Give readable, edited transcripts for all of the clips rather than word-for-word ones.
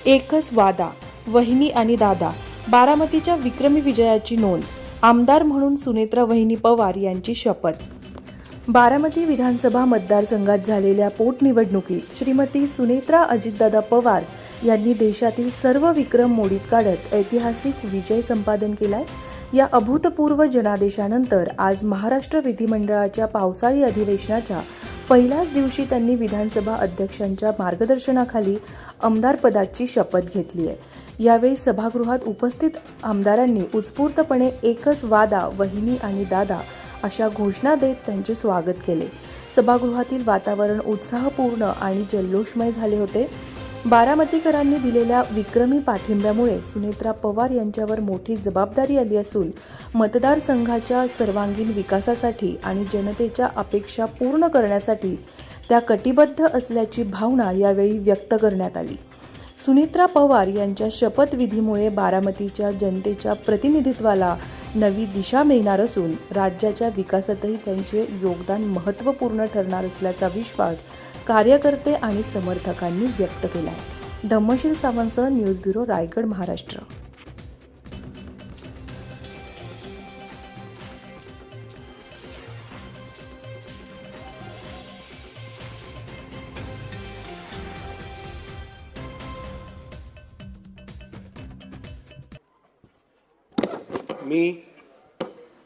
एकच वादा, वहिनी आणि दादा. बारामतीच्या विक्रमी विजयाची नोंद. आमदार म्हणून सुनेत्रा वहिनी पवार यांची शपथ. बारामती विधानसभा मतदारसंघात झालेल्या पोटनिवडणुकीत श्रीमती सुनेत्रा अजितदादा पवार यांनी देशातील सर्व विक्रम मोडीत काढत ऐतिहासिक विजय संपादन केलाय. या अभूतपूर्व जनादेशानंतर आज महाराष्ट्र विधिमंडळाच्या पावसाळी अधिवेशनाच्या पहिल्याच दिवशी त्यांनी विधानसभा अध्यक्षांच्या मार्गदर्शनाखाली आमदारपदाची शपथ घेतली आहे. यावेळी सभागृहात उपस्थित आमदारांनी उत्स्फूर्तपणे एकच वादा, वहिनी आणि दादा अशा घोषणा देत त्यांचे स्वागत केले. सभागृहातील वातावरण उत्साहपूर्ण आणि जल्लोषमय झाले होते. बारामतीकरांनी दिलेल्या विक्रमी पाठिंब्यामुळे सुनेत्रा पवार यांच्यावर मोठी जबाबदारी आली असून मतदारसंघाच्या सर्वांगीण विकासासाठी आणि जनतेच्या अपेक्षा पूर्ण करण्यासाठी त्या कटिबद्ध असल्याची भावना यावेळी व्यक्त करण्यात आली. सुनेत्रा पवार यांच्या शपथविधीमुळे बारामतीच्या जनतेच्या प्रतिनिधित्वाला नवी दिशा मिळणार असून राज्याच्या विकासातही त्यांचे योगदान महत्त्वपूर्ण ठरणार असल्याचा विश्वास कार्यकर्ते आणि समर्थकांनी व्यक्त केला आहे. धम्मशील सावंतसह न्यूज ब्युरो, रायगड, महाराष्ट्र.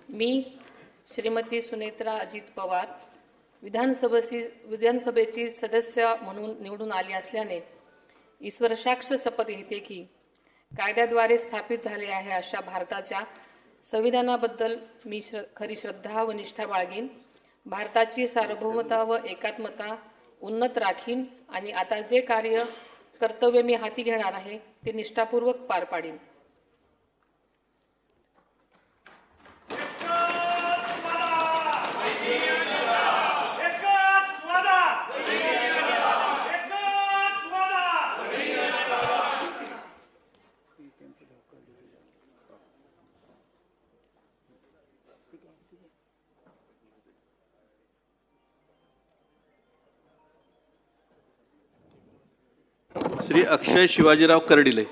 मी श्रीमती सुनेत्रा अजित पवार विधानसभेची सदस्य म्हणून निवडून आली असल्याने ईश्वरसाक्ष शपथ घेते की कायद्याद्वारे स्थापित झाले आहे अशा भारताच्या संविधानाबद्दल मी खरी श्रद्धा व निष्ठा बाळगीन. भारताची सार्वभौमता व एकात्मता उन्नत राखीन आणि आता जे कर्तव्य मी हाती घेणार आहे ते निष्ठापूर्वक पार पाडीन. श्री अक्षय शिवाजीराव कर्डिले.